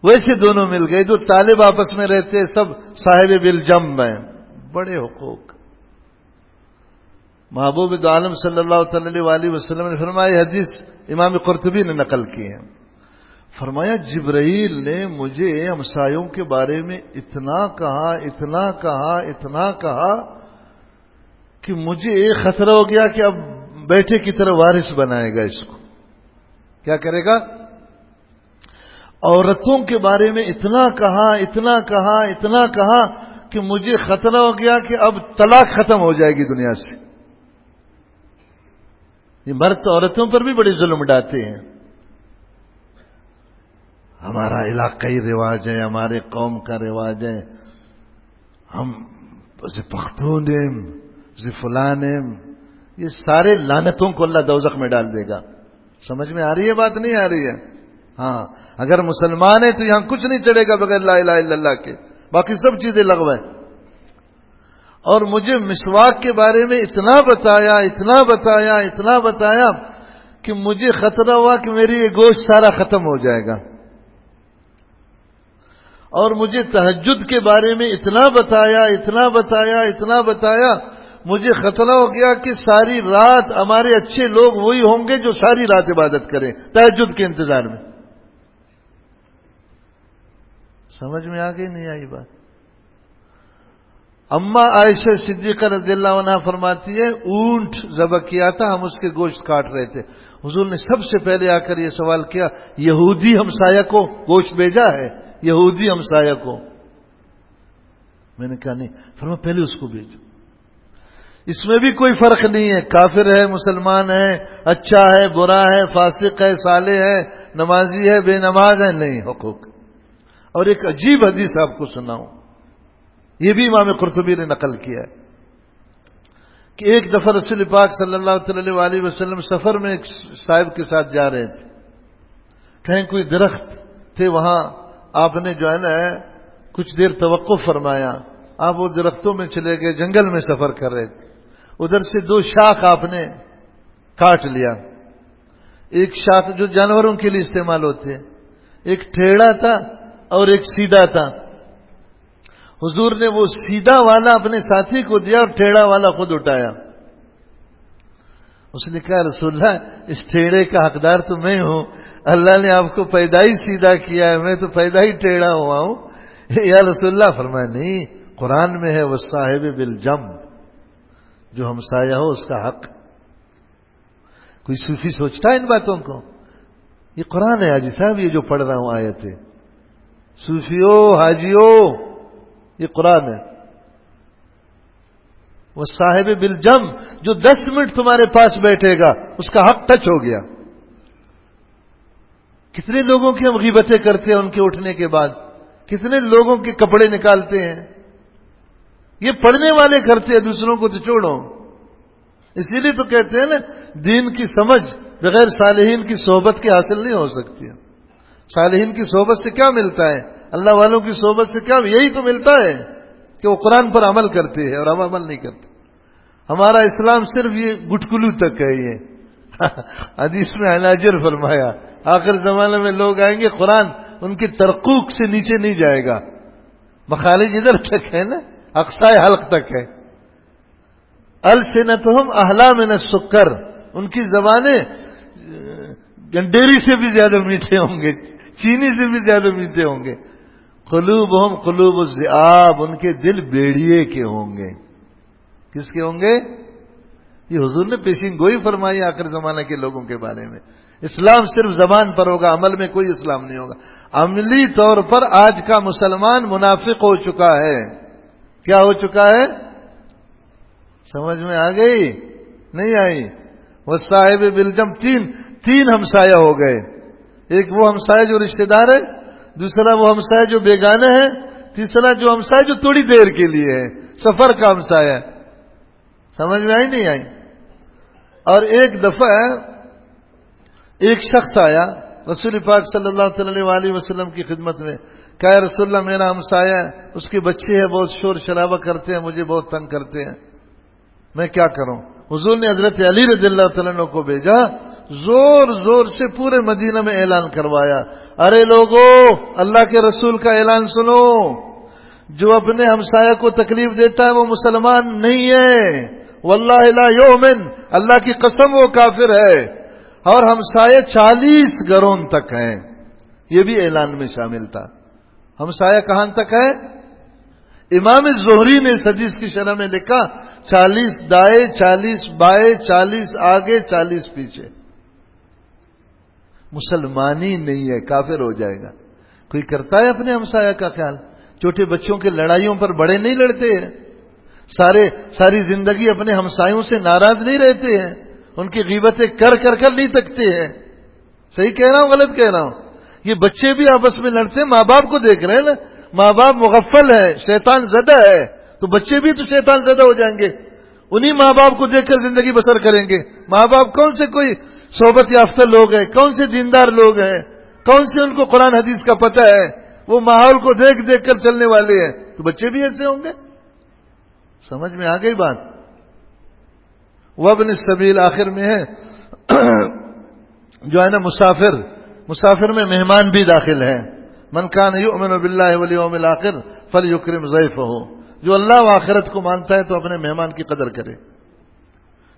ویسے دونوں مل گئے. جو طالب آپس میں رہتے ہیں سب صاحب بالجنب ہیں. بڑے حقوق. محبوب دو عالم صلی اللہ تعالی علیہ وسلم نے فرمایا، حدیث امام قرطبی نے نقل کی ہے، فرمایا جبرائیل نے مجھے ہمسایوں کے بارے میں اتنا کہا کہ مجھے ایک خطرہ ہو گیا کہ اب بیٹے کی طرح وارث بنائے گا اس کو. کیا کرے گا؟ عورتوں کے بارے میں اتنا کہا کہ مجھے خطرہ ہو گیا کہ اب طلاق ختم ہو جائے گی دنیا سے. یہ مرد عورتوں پر بھی بڑے ظلم ڈالتے ہیں. ہمارا علاقائی رواج ہے، ہمارے قوم کا رواج ہے، ہم پختون ہیں، فلان ہیں. یہ سارے لعنتوں کو اللہ دوزخ میں ڈال دے گا. سمجھ میں آ رہی ہے بات؟ نہیں آ رہی ہے؟ ہاں، اگر مسلمان ہے تو یہاں کچھ نہیں چڑھے گا بغیر لا الہ الا اللہ کے، باقی سب چیزیں لغو ہیں. اور مجھے مسواک کے بارے میں اتنا بتایا کہ مجھے خطرہ ہوا کہ میری یہ گوشت سارا ختم ہو جائے گا. اور مجھے تہجد کے بارے میں اتنا بتایا مجھے خطرہ ہو گیا کہ ساری رات ہمارے اچھے لوگ وہی ہوں گے جو ساری رات عبادت کریں تہجد کے انتظار میں. سمجھ میں آ گئی نہیں آئی بات؟ اما عائشہ صدیقہ رضی اللہ عنہا فرماتی ہے اونٹ ذبح کیا تھا، ہم اس کے گوشت کاٹ رہے تھے. حضور نے سب سے پہلے آ کر یہ سوال کیا، یہودی ہمسایہ کو گوشت بھیجا ہے؟ یہودی ہمسایہ کو؟ میں نے کہا نہیں. فرمایا پہلے اس کو بھیجو. اس میں بھی کوئی فرق نہیں ہے، کافر ہے، مسلمان ہے، اچھا ہے، برا ہے، فاسق ہے، صالح ہے، نمازی ہے، بے نماز ہے، نہیں حقوق. اور ایک عجیب حدیث آپ کو سناؤں، یہ بھی امام قرطبی نے نقل کیا ہے کہ ایک دفعہ رسول پاک صلی اللہ علیہ وسلم سفر میں ایک صاحب کے ساتھ جا رہے تھے. کہیں کوئی درخت تھے، وہاں آپ نے جو ہے نا کچھ دیر توقف فرمایا. آپ وہ درختوں میں چلے گئے، جنگل میں سفر کر رہے تھے. ادھر سے دو شاخ آپ نے کاٹ لیا. ایک شاخ جو جانوروں کے لیے استعمال ہوتے ہیں، ایک ٹیڑھا تھا اور ایک سیدھا تھا. حضور نے وہ سیدھا والا اپنے ساتھی کو دیا اور ٹیڑھا والا خود اٹھایا. اس نے کہا رسول اللہ اس ٹیڑھے کا حقدار تو میں ہوں، اللہ نے آپ کو پیدا ہی سیدھا کیا ہے، میں تو پیدا ہی ٹیڑھا ہوا ہوں. یا رسول اللہ. فرمایا نہیں، قرآن میں ہے والصاحب بالجنب، جو ہمسایہ ہو اس کا حق. کوئی صوفی سوچتا ہے ان باتوں کو؟ یہ قرآن ہے حاجی صاحب، یہ جو پڑھ رہا ہوں آیت ہے. صوفیو، حاجیو، یہ قرآن ہے. وہ صاحب بالجنب، جو 10 منٹ تمہارے پاس بیٹھے گا اس کا حق ٹچ ہو گیا. کتنے لوگوں کی ہم غیبتیں کرتے ہیں ان کے اٹھنے کے بعد، کتنے لوگوں کے کپڑے نکالتے ہیں. یہ پڑھنے والے کرتے ہیں، دوسروں کو تو چھوڑو. اسی لیے تو کہتے ہیں نا دین کی سمجھ بغیر صالحین کی صحبت کے حاصل نہیں ہو سکتی. صالحین کی صحبت سے کیا ملتا ہے؟ اللہ والوں کی صحبت سے کیا؟ یہی تو ملتا ہے کہ وہ قرآن پر عمل کرتے ہیں اور ہم عمل نہیں کرتے. ہمارا اسلام صرف یہ گٹکلو تک ہے. یہ حدیث میں عناجر فرمایا آخر زمانے میں لوگ آئیں گے، قرآن ان کی ترقوق سے نیچے نہیں جائے گا. مخارج ادھر تک ہے نا، اقصائے حلق تک ہے. السنتہم احلی من السکر، ان کی زبانیں گنڈیری سے بھی زیادہ میٹھے ہوں گے، چینی سے بھی زیادہ میٹھے ہوں گے. قلوبہم قلوب الذئاب، ان کے دل بیڑیے کے ہوں گے. کس کے ہوں گے؟ یہ حضور نے پیشین گوئی فرمائی آخر زمانہ کے لوگوں کے بارے میں. اسلام صرف زبان پر ہوگا، عمل میں کوئی اسلام نہیں ہوگا. عملی طور پر آج کا مسلمان منافق ہو چکا ہے. کیا ہو چکا ہے؟ سمجھ میں آ گئی نہیں آئی؟ وہ صاحب بالجنب، تین ہمسایہ ہو گئے. ایک وہ ہمسایہ جو رشتہ دار ہے، دوسرا وہ ہمسایہ جو بیگانہ ہے، تیسرا جو ہمسایہ جو تھوڑی دیر کے لیے ہے، سفر کا ہمسایہ. سمجھ میں آئی نہیں آئی؟ اور ایک دفعہ ایک شخص آیا رسول پاک صلی اللہ علیہ وسلم کی خدمت میں، کہا رسول اللہ میرا ہمسایہ ہے، اس کے بچے ہیں، بہت شور شرابہ کرتے ہیں، مجھے بہت تنگ کرتے ہیں، میں کیا کروں؟ حضور نے حضرت علی رضی اللہ تعالیٰ عنہ کو بھیجا، زور زور سے پورے مدینہ میں اعلان کروایا، ارے لوگو اللہ کے رسول کا اعلان سنو، جو اپنے ہمسایہ کو تکلیف دیتا ہے وہ مسلمان نہیں ہے، واللہ لا یؤمن، اللہ کی قسم وہ کافر ہے، اور ہمسایہ 40 گھروں تک ہیں، یہ بھی اعلان میں شامل تھا۔ ہمسایہ کہاں تک ہے؟ امام زہری نے اس حدیث کی شرح میں لکھا 40 دائیں 40 بائیں 40 آگے 40 پیچھے۔ مسلمانی نہیں ہے، کافر ہو جائے گا۔ کوئی کرتا ہے اپنے ہمسایہ کا خیال؟ چھوٹے بچوں کے لڑائیوں پر بڑے نہیں لڑتے ہیں، ساری زندگی اپنے ہمسایوں سے ناراض نہیں رہتے ہیں، ان کی غیبتیں کر نہیں تکتے ہیں۔ صحیح کہہ رہا ہوں غلط کہہ رہا ہوں؟ یہ بچے بھی آپس میں لڑتے ہیں، ماں باپ کو دیکھ رہے ہیں نا، ماں باپ مغفل ہے، شیطان زدہ ہے، تو بچے بھی تو شیطان زدہ ہو جائیں گے، انہی ماں باپ کو دیکھ کر زندگی بسر کریں گے۔ ماں باپ کون سے کوئی صحبت یافتہ لوگ ہیں، کون سے دیندار لوگ ہیں، کون سے ان کو قرآن حدیث کا پتہ ہے، وہ ماحول کو دیکھ کر چلنے والے ہیں، تو بچے بھی ایسے ہوں گے۔ سمجھ میں آ گئی بات؟ وابن السبیل آخر میں ہے جو ہے نا مسافر میں مہمان بھی داخل ہے۔ من کان یؤمن باللہ والیوم الآخر فلیکرم ضیفہ، جو اللہ و آخرت کو مانتا ہے تو اپنے مہمان کی قدر کرے،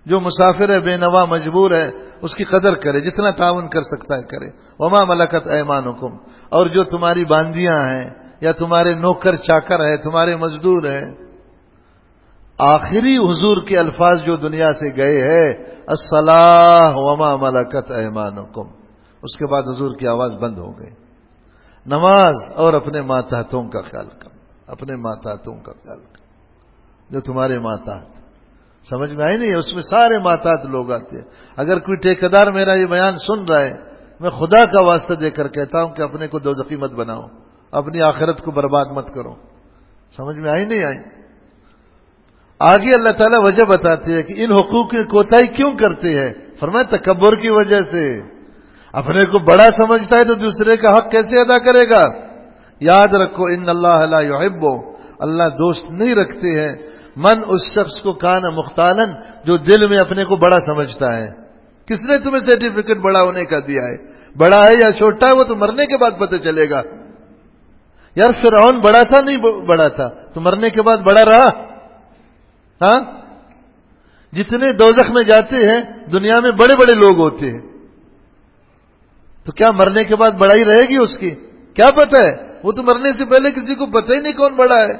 جو مسافر ہے بے نوا مجبور ہے اس کی قدر کرے، جتنا تعاون کر سکتا ہے کرے۔ وما ملکت ایمانکم، اور جو تمہاری باندیاں ہیں یا تمہارے نوکر چاکر ہے، تمہارے مزدور ہیں۔ آخری حضور کے الفاظ جو دنیا سے گئے ہیں الصلاۃ وما ملکت ایمانکم، اس کے بعد حضور کی آواز بند ہو گئی۔ نماز اور اپنے ماتحتوں کا خیال کرو، اپنے ماتحتوں کا خیال کرو، جو تمہارے ماتحت۔ سمجھ میں آئی نہیں؟ اس میں سارے ماتحت لوگ آتے ہیں۔ اگر کوئی ٹھیکیدار میرا یہ بیان سن رہا ہے، میں خدا کا واسطہ دے کر کہتا ہوں کہ اپنے کو دوزخی مت بناؤ، اپنی آخرت کو برباد مت کرو۔ سمجھ میں آئی نہیں آئی؟ آگے اللہ تعالیٰ وجہ بتاتے ہیں کہ ان حقوق کی کوتاہی کیوں کرتے ہیں؟ فرمایا تکبر کی وجہ سے، اپنے کو بڑا سمجھتا ہے تو دوسرے کا حق کیسے ادا کرے گا؟ یاد رکھو ان اللہ لا یحب، اللہ دوست نہیں رکھتے ہیں من اس شخص کو کان مختالن، جو دل میں اپنے کو بڑا سمجھتا ہے۔ کس نے تمہیں سرٹیفکیٹ بڑا ہونے کا دیا ہے؟ بڑا ہے یا چھوٹا ہے وہ تو مرنے کے بعد پتہ چلے گا۔ یار فرعون بڑا تھا نہیں بڑا تھا تو مرنے کے بعد بڑا رہا؟ ہاں، جتنے دوزخ میں جاتے ہیں دنیا میں بڑے بڑے لوگ ہوتے ہیں، تو کیا مرنے کے بعد بڑائی رہے گی اس کی؟ کیا پتہ ہے؟ وہ تو مرنے سے پہلے کسی کو پتہ ہی نہیں کون بڑا ہے۔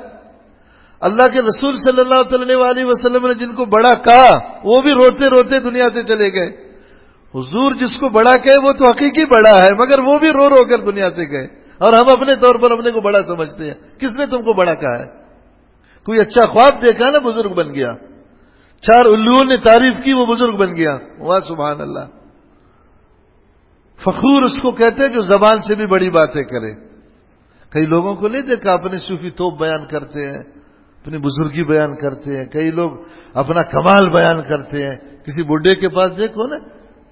اللہ کے رسول صلی اللہ علیہ وسلم نے جن کو بڑا کہا وہ بھی روتے روتے دنیا سے چلے گئے۔ حضور جس کو بڑا کہے وہ تو حقیقی بڑا ہے، مگر وہ بھی رو رو کر دنیا سے گئے، اور ہم اپنے طور پر اپنے کو بڑا سمجھتے ہیں۔ کس نے تم کو بڑا کہا ہے؟ کوئی اچھا خواب دیکھا نا بزرگ بن گیا، 4 الوؤں نے تعریف کی وہ بزرگ بن گیا، واہ سبحان اللہ۔ فخور اس کو کہتے ہیں جو زبان سے بھی بڑی باتیں کرے۔ کئی لوگوں کو نہیں دیکھا اپنے صوفی توپ بیان کرتے ہیں، اپنی بزرگی بیان کرتے ہیں، کئی لوگ اپنا کمال بیان کرتے ہیں۔ کسی بڈھے کے پاس دیکھو نا،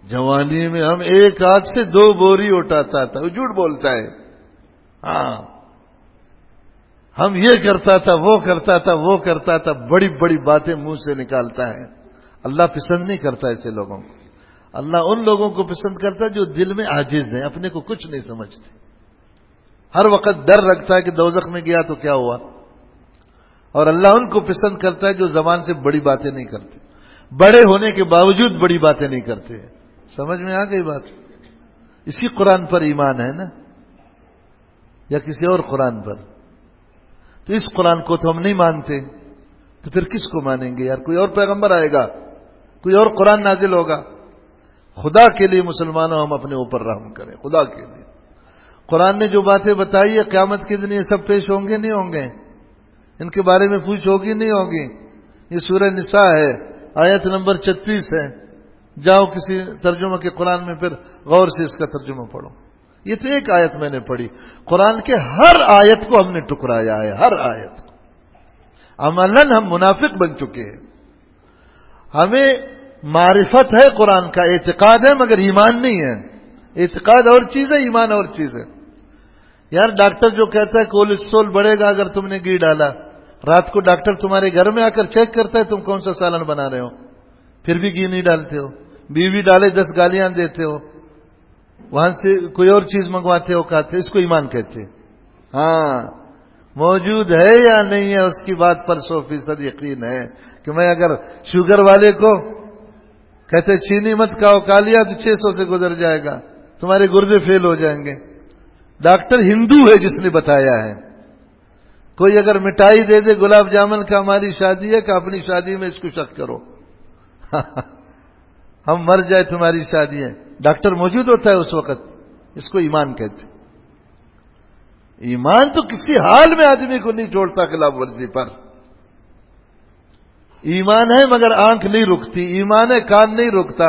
جوانی میں ہم ایک ہاتھ سے 2 بوری اٹھاتا تھا، وہ جھوٹ بولتا ہے، ہاں ہم یہ کرتا تھا وہ کرتا تھا وہ کرتا تھا، بڑی بڑی باتیں منہ سے نکالتا ہے۔ اللہ پسند نہیں کرتا ایسے لوگوں کو، اللہ ان لوگوں کو پسند کرتا ہے جو دل میں عاجز ہیں، اپنے کو کچھ نہیں سمجھتے، ہر وقت ڈر رکھتا ہے کہ دوزخ میں گیا تو کیا ہوا۔ اور اللہ ان کو پسند کرتا ہے جو زبان سے بڑی باتیں نہیں کرتے، بڑے ہونے کے باوجود بڑی باتیں نہیں کرتے۔ سمجھ میں آ گئی بات؟ اسی قرآن پر ایمان ہے نا، یا کسی اور قرآن پر؟ تو اس قرآن کو تو ہم نہیں مانتے، تو پھر کس کو مانیں گے یار؟ کوئی اور پیغمبر آئے گا، کوئی اور قرآن نازل ہوگا؟ خدا کے لیے مسلمانوں ہم اپنے اوپر رحم کریں، خدا کے لیے۔ قرآن نے جو باتیں بتائی ہے قیامت کے دن یہ سب پیش ہوں گے نہیں ہوں گے؟ ان کے بارے میں پوچھ ہوگی نہیں ہوگی؟ یہ سورہ نساء ہے، آیت نمبر 36 ہے، جاؤ کسی ترجمہ کے قرآن میں پھر غور سے اس کا ترجمہ پڑھو۔ یہ تو ایک آیت میں نے پڑھی، قرآن کے ہر آیت کو ہم نے ٹکرایا ہے، ہر آیت کو۔ عملاً ہم منافق بن چکے ہیں، ہمیں معرفت ہے قرآن کا، اعتقاد ہے مگر ایمان نہیں ہے. اعتقاد اور چیز ہے، ایمان اور چیز ہے. یار ڈاکٹر جو کہتا ہے کولیسٹرول بڑھے گا اگر تم نے گھی ڈالا، رات کو ڈاکٹر تمہارے گھر میں آ کر چیک کرتا ہے تم کون سا سالن بنا رہے ہو، پھر بھی گھی نہیں ڈالتے ہو. بیوی ڈالے 10 گالیاں دیتے ہو، وہاں سے کوئی اور چیز منگواتے ہو کھاتے. اس کو ایمان کہتے. ہاں موجود ہے یا نہیں ہے اس کی بات پر 100% یقین ہے کہ میں اگر شوگر والے کو کہتے چینی مت کھاؤ، کھا لیا تو 600 سے گزر جائے گا، تمہارے گردے فیل ہو جائیں گے. ڈاکٹر ہندو ہے جس نے بتایا ہے. کوئی اگر مٹھائی دے دے گلاب جامن کا ہماری شادی ہے کہ اپنی شادی میں اس کو شک کرو ہم مر جائے تمہاری شادی ہے. ڈاکٹر موجود ہوتا ہے اس وقت. اس کو ایمان کہتے. ایمان تو کسی حال میں آدمی کو نہیں چھوڑتا خلاف ورزی پر. ایمان ہے مگر آنکھ نہیں رکتی، ایمان ہے کان نہیں رکتا،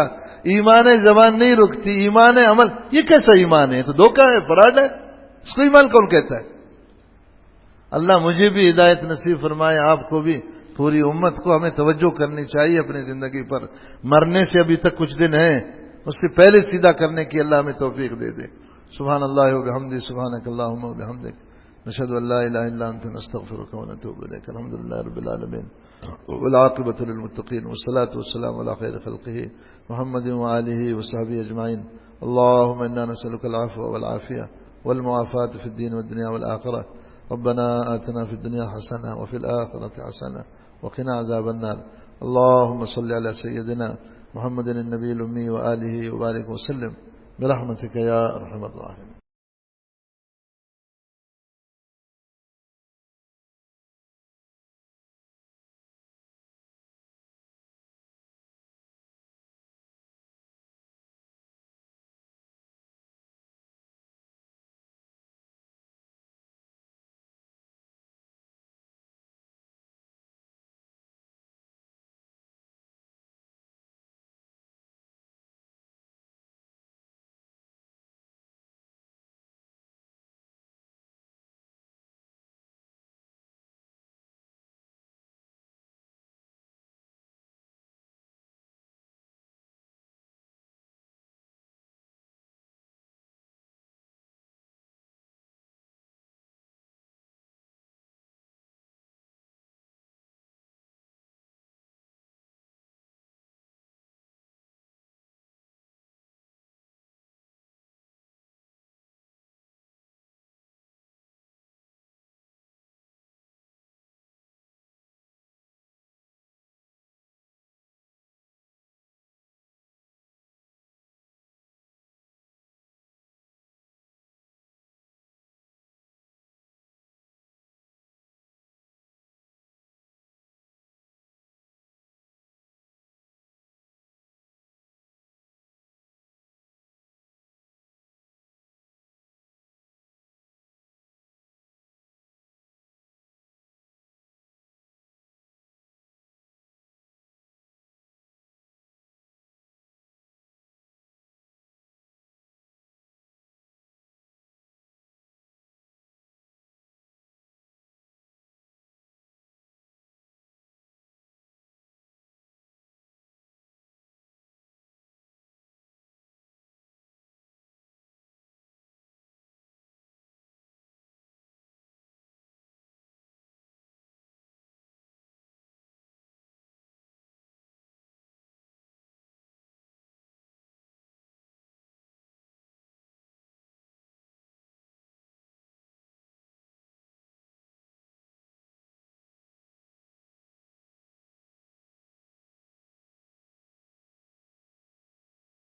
ایمان ہے زبان نہیں رکتی، ایمان ہے عمل. یہ کیسا ایمان ہے؟ تو دھوکہ ہے، فراڈ ہے. اس کو ایمان کون کہتا ہے؟ اللہ مجھے بھی ہدایت نصیب فرمائے، آپ کو بھی، پوری امت کو. ہمیں توجہ کرنی چاہیے اپنی زندگی پر. مرنے سے ابھی تک کچھ دن ہیں، اس سے پہلے سیدھا کرنے کی اللہ ہمیں توفیق دے دے. سبحان اللہ و بحمدہ، سبحانک اللہم و بحمدک، نشہد ان لا الہ الا انت، نستغفرک و نتوب الیک. الحمدللہ رب العالمین والعاقبۃ للمتقین والصلاة والسلام علی خیر خلقہ محمد وآلہ وصحبہ اجمعین. اللہم انا نسألک العفو والعافیہ والمعافاة فی الدین والدنیا والآخرہ. ربنا آتنا في الدنيا حسنة وفي الآخرة حسنة وقنا عذاب النار. اللهم صل على سيدنا محمد النبي الأمي وآله وبارك وسلم برحمتك يا أرحم الراحمين.